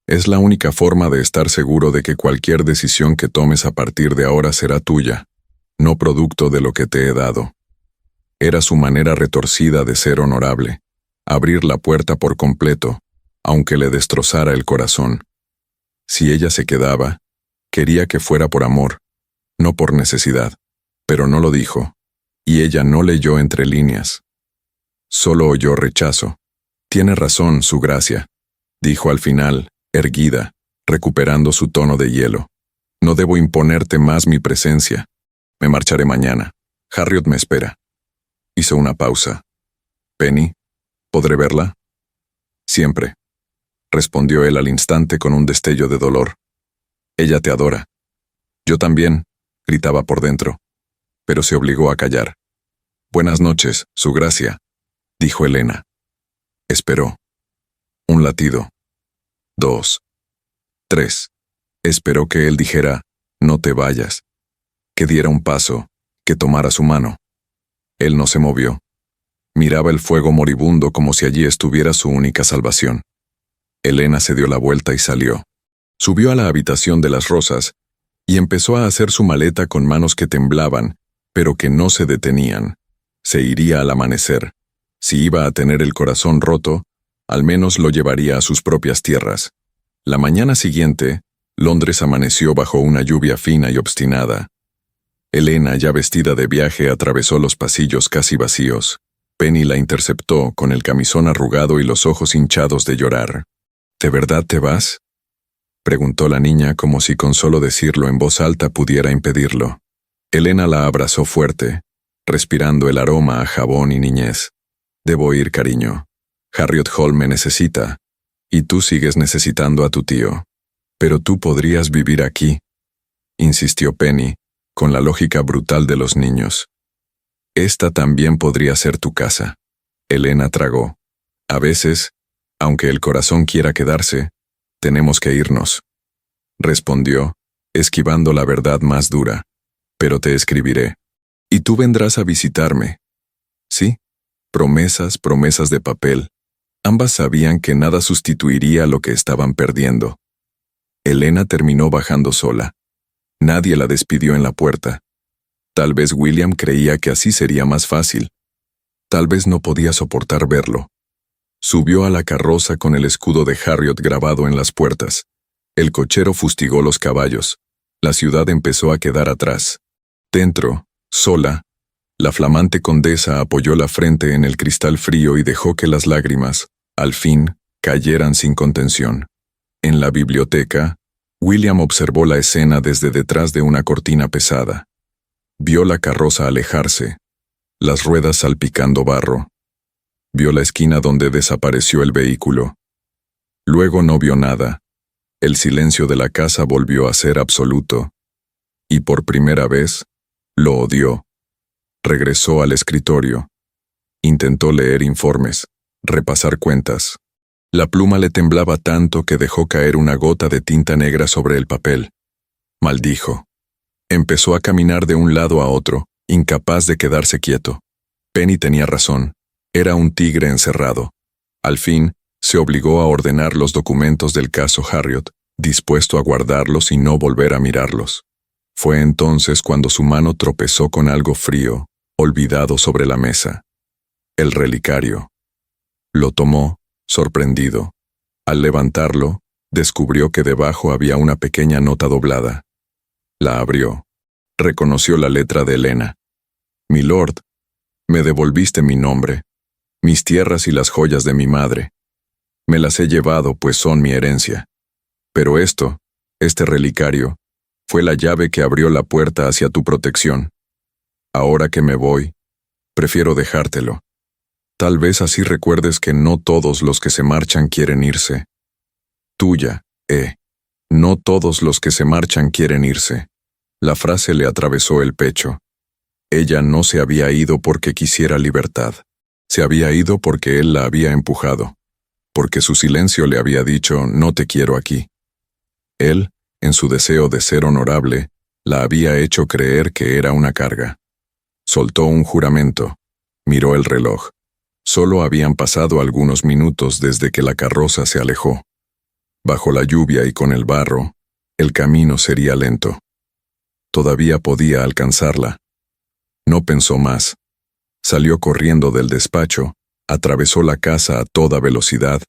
Es la única forma de estar seguro de que cualquier decisión que tomes a partir de ahora será tuya, no producto de lo que te he dado. Era su manera retorcida de ser honorable, abrir la puerta por completo, aunque le destrozara el corazón. Si ella se quedaba, quería que fuera por amor, no por necesidad, pero no lo dijo, y ella no leyó entre líneas. Solo oyó rechazo. Tiene razón, su gracia, dijo al final, erguida, recuperando su tono de hielo. No debo imponerte más mi presencia. Me marcharé mañana. Harriet me espera. Hizo una pausa. Penny, ¿podré verla? Siempre, respondió él al instante con un destello de dolor. Ella te adora. Yo también, gritaba por dentro, pero se obligó a callar. Buenas noches, su gracia, dijo Elena. Esperó. Un latido. 2. 3. Esperó que él dijera, no te vayas. Que diera un paso, que tomara su mano. Él no se movió. Miraba el fuego moribundo como si allí estuviera su única salvación. Elena se dio la vuelta y salió. Subió a la habitación de las rosas y empezó a hacer su maleta con manos que temblaban, pero que no se detenían. Se iría al amanecer. Si iba a tener el corazón roto, al menos lo llevaría a sus propias tierras. La mañana siguiente, Londres amaneció bajo una lluvia fina y obstinada. Elena, ya vestida de viaje, atravesó los pasillos casi vacíos. Penny la interceptó con el camisón arrugado y los ojos hinchados de llorar. ¿De verdad te vas?, preguntó la niña como si con solo decirlo en voz alta pudiera impedirlo. Elena la abrazó fuerte, respirando el aroma a jabón y niñez. Debo ir, cariño. Harriet Hall me necesita, y tú sigues necesitando a tu tío. Pero tú podrías vivir aquí, insistió Penny, con la lógica brutal de los niños. Esta también podría ser tu casa. Elena tragó. A veces, aunque el corazón quiera quedarse, tenemos que irnos, respondió, esquivando la verdad más dura. Pero te escribiré. Y tú vendrás a visitarme. Sí, promesas, promesas de papel. Ambas sabían que nada sustituiría lo que estaban perdiendo. Elena terminó bajando sola. Nadie la despidió en la puerta. Tal vez William creía que así sería más fácil. Tal vez no podía soportar verlo. Subió a la carroza con el escudo de Harriet grabado en las puertas. El cochero fustigó los caballos. La ciudad empezó a quedar atrás. Dentro, sola, la flamante condesa apoyó la frente en el cristal frío y dejó que las lágrimas, al fin, cayeran sin contención. En la biblioteca, William observó la escena desde detrás de una cortina pesada. Vio la carroza alejarse, las ruedas salpicando barro. Vio la esquina donde desapareció el vehículo. Luego no vio nada. El silencio de la casa volvió a ser absoluto. Y por primera vez, lo odió. Regresó al escritorio. Intentó leer informes, repasar cuentas. La pluma le temblaba tanto que dejó caer una gota de tinta negra sobre el papel. Maldijo. Empezó a caminar de un lado a otro, incapaz de quedarse quieto. Penny tenía razón. Era un tigre encerrado. Al fin, se obligó a ordenar los documentos del caso Harriet, dispuesto a guardarlos y no volver a mirarlos. Fue entonces cuando su mano tropezó con algo frío, olvidado sobre la mesa. El relicario. Lo tomó, sorprendido. Al levantarlo, descubrió que debajo había una pequeña nota doblada. La abrió. Reconoció la letra de Elena. «Milord, me devolviste mi nombre, mis tierras y las joyas de mi madre. Me las he llevado, pues son mi herencia. Pero este relicario, fue la llave que abrió la puerta hacia tu protección. Ahora que me voy, prefiero dejártelo. Tal vez así recuerdes que no todos los que se marchan quieren irse. Tuya, no todos los que se marchan quieren irse». La frase le atravesó el pecho. Ella no se había ido porque quisiera libertad. Se había ido porque él la había empujado. Porque su silencio le había dicho, no te quiero aquí. Él, en su deseo de ser honorable, la había hecho creer que era una carga. Soltó un juramento. Miró el reloj. Solo habían pasado algunos minutos desde que la carroza se alejó. Bajo la lluvia y con el barro, el camino sería lento. Todavía podía alcanzarla. No pensó más. Salió corriendo del despacho, atravesó la casa a toda velocidad,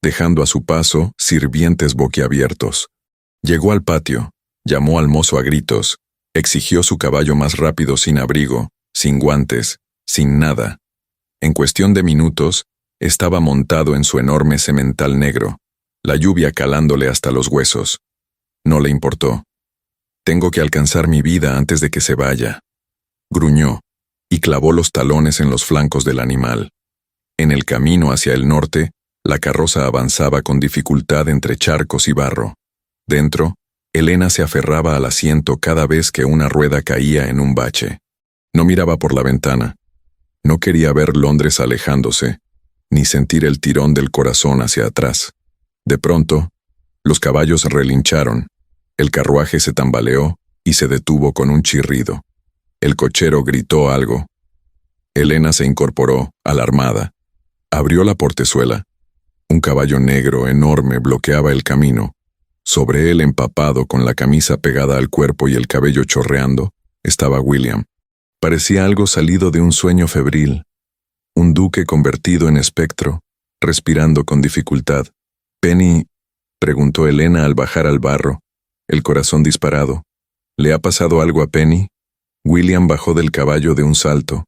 dejando a su paso sirvientes boquiabiertos. Llegó al patio, llamó al mozo a gritos, exigió su caballo más rápido sin abrigo, sin guantes, sin nada. En cuestión de minutos, estaba montado en su enorme semental negro, la lluvia calándole hasta los huesos. No le importó. «Tengo que alcanzar mi vida antes de que se vaya», gruñó. y clavó los talones en los flancos del animal. En el camino hacia el norte, la carroza avanzaba con dificultad entre charcos y barro. Dentro, Elena se aferraba al asiento cada vez que una rueda caía en un bache. No miraba por la ventana. No quería ver Londres alejándose, ni sentir el tirón del corazón hacia atrás. De pronto, los caballos relincharon, el carruaje se tambaleó y se detuvo con un chirrido. El cochero gritó algo. Elena se incorporó, alarmada. Abrió la portezuela. Un caballo negro enorme bloqueaba el camino. Sobre él, empapado, con la camisa pegada al cuerpo y el cabello chorreando, estaba William. Parecía algo salido de un sueño febril. Un duque convertido en espectro, respirando con dificultad. «Penny», preguntó Elena al bajar al barro, el corazón disparado. «¿Le ha pasado algo a Penny?» William bajó del caballo de un salto.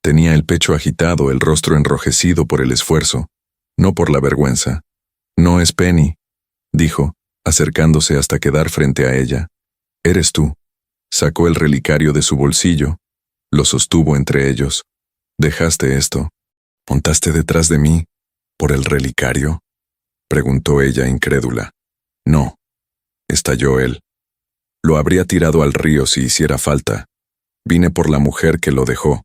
Tenía el pecho agitado, el rostro enrojecido por el esfuerzo, no por la vergüenza. «No es Penny», dijo, acercándose hasta quedar frente a ella. «Eres tú». Sacó el relicario de su bolsillo, lo sostuvo entre ellos. «¿Dejaste esto? ¿Montaste detrás de mí por el relicario?», preguntó ella incrédula. «No», estalló él. «Lo habría tirado al río si hiciera falta. Vine por la mujer que lo dejó,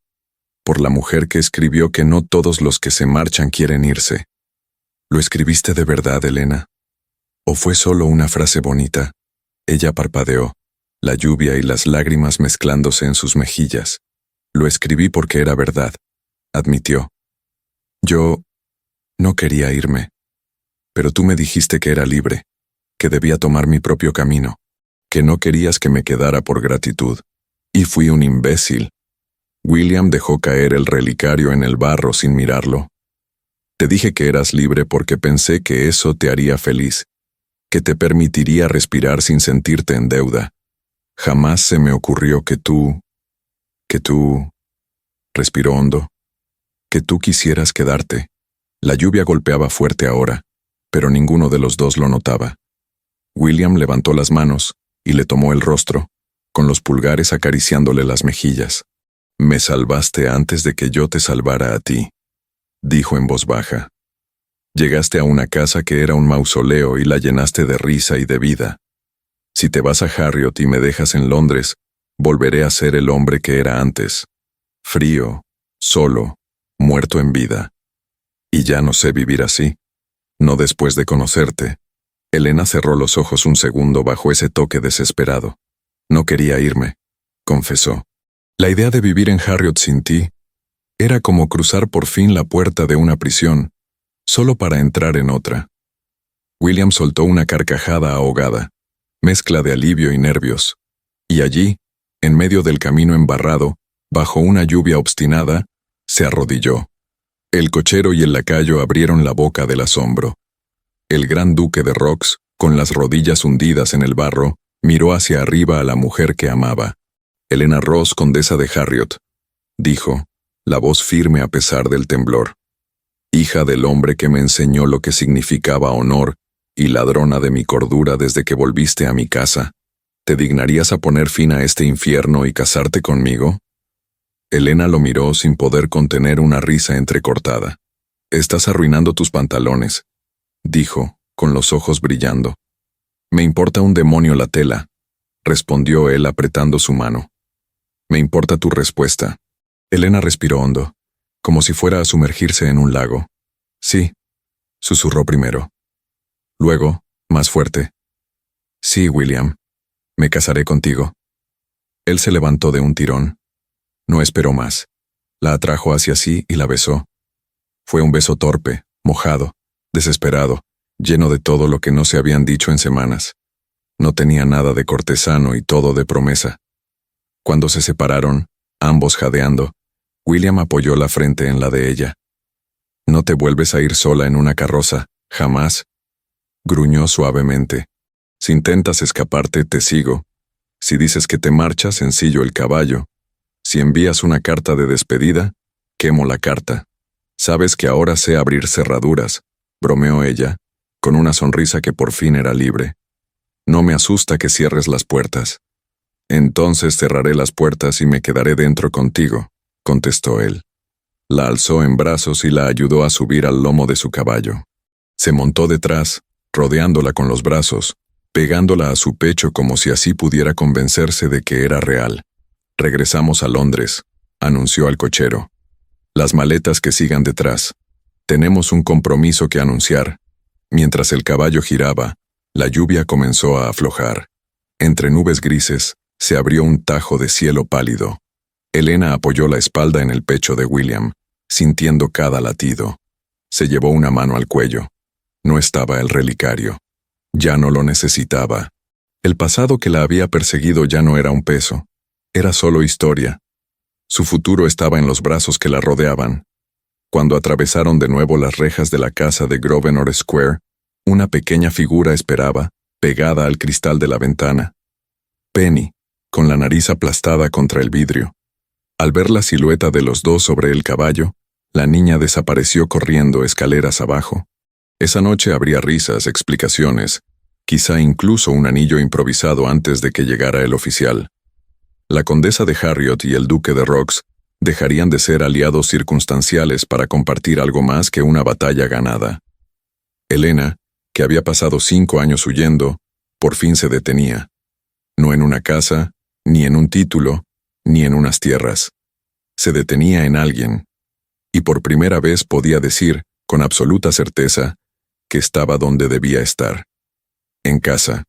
por la mujer que escribió que no todos los que se marchan quieren irse». «¿Lo escribiste de verdad, Elena? ¿O fue solo una frase bonita?». Ella parpadeó, la lluvia y las lágrimas mezclándose en sus mejillas. «Lo escribí porque era verdad», admitió. «Yo no quería irme. Pero tú me dijiste que era libre, que debía tomar mi propio camino, que no querías que me quedara por gratitud. Y fui un imbécil». William dejó caer el relicario en el barro sin mirarlo. «Te dije que eras libre porque pensé que eso te haría feliz, que te permitiría respirar sin sentirte en deuda. Jamás se me ocurrió que tú, respiró hondo, que tú quisieras quedarte». La lluvia golpeaba fuerte ahora, pero ninguno de los dos lo notaba. William levantó las manos y le tomó el rostro, con los pulgares acariciándole las mejillas. «Me salvaste antes de que yo te salvara a ti», dijo en voz baja. «Llegaste a una casa que era un mausoleo y la llenaste de risa y de vida. Si te vas a Harriot y me dejas en Londres, volveré a ser el hombre que era antes, frío, solo, muerto en vida. Y ya no sé vivir así, no después de conocerte». Elena cerró los ojos un segundo bajo ese toque desesperado. «No quería irme», confesó. «La idea de vivir en Harriot sin ti era como cruzar por fin la puerta de una prisión, solo para entrar en otra». William soltó una carcajada ahogada, mezcla de alivio y nervios. Y allí, en medio del camino embarrado, bajo una lluvia obstinada, se arrodilló. El cochero y el lacayo abrieron la boca del asombro. El gran duque de Rox, con las rodillas hundidas en el barro, miró hacia arriba a la mujer que amaba. «Elena Ross, condesa de Harriot», dijo, la voz firme a pesar del temblor. «Hija del hombre que me enseñó lo que significaba honor y ladrona de mi cordura desde que volviste a mi casa, ¿te dignarías a poner fin a este infierno y casarte conmigo?». Elena lo miró sin poder contener una risa entrecortada. «Estás arruinando tus pantalones», dijo, con los ojos brillando. «Me importa un demonio la tela», respondió él apretando su mano. «Me importa tu respuesta». Elena respiró hondo, como si fuera a sumergirse en un lago. «Sí», susurró primero. Luego, más fuerte. «Sí, William, me casaré contigo». Él se levantó de un tirón. No esperó más. La atrajo hacia sí y la besó. Fue un beso torpe, mojado, desesperado, lleno de todo lo que no se habían dicho en semanas. No tenía nada de cortesano y todo de promesa. Cuando se separaron, ambos jadeando, William apoyó la frente en la de ella. «No te vuelves a ir sola en una carroza, jamás», gruñó suavemente. «Si intentas escaparte, te sigo. Si dices que te marchas, ensillo el caballo. Si envías una carta de despedida, quemo la carta. Sabes que ahora sé abrir cerraduras», bromeó ella, con una sonrisa que por fin era libre. «No me asusta que cierres las puertas». «Entonces cerraré las puertas y me quedaré dentro contigo», contestó él. La alzó en brazos y la ayudó a subir al lomo de su caballo. Se montó detrás, rodeándola con los brazos, pegándola a su pecho como si así pudiera convencerse de que era real. Regresamos a Londres, anunció al cochero. Las maletas que sigan detrás. Tenemos un compromiso que anunciar. Mientras el caballo giraba, la lluvia comenzó a aflojar. Entre nubes grises, se abrió un tajo de cielo pálido. Elena apoyó la espalda en el pecho de William, sintiendo cada latido. Se llevó una mano al cuello. No estaba el relicario. Ya no lo necesitaba. El pasado que la había perseguido ya no era un peso. Era solo historia. Su futuro estaba en los brazos que la rodeaban. Cuando atravesaron de nuevo las rejas de la casa de Grosvenor Square, una pequeña figura esperaba, pegada al cristal de la ventana. Penny, con la nariz aplastada contra el vidrio. Al ver la silueta de los dos sobre el caballo, la niña desapareció corriendo escaleras abajo. Esa noche habría risas, explicaciones, quizá incluso un anillo improvisado antes de que llegara el oficial. La condesa de Harriot y el duque de Rox dejarían de ser aliados circunstanciales para compartir algo más que una batalla ganada. Elena, que había pasado 5 años huyendo, por fin se detenía. No en una casa, ni en un título, ni en unas tierras. Se detenía en alguien. Y por primera vez podía decir, con absoluta certeza, que estaba donde debía estar. En casa.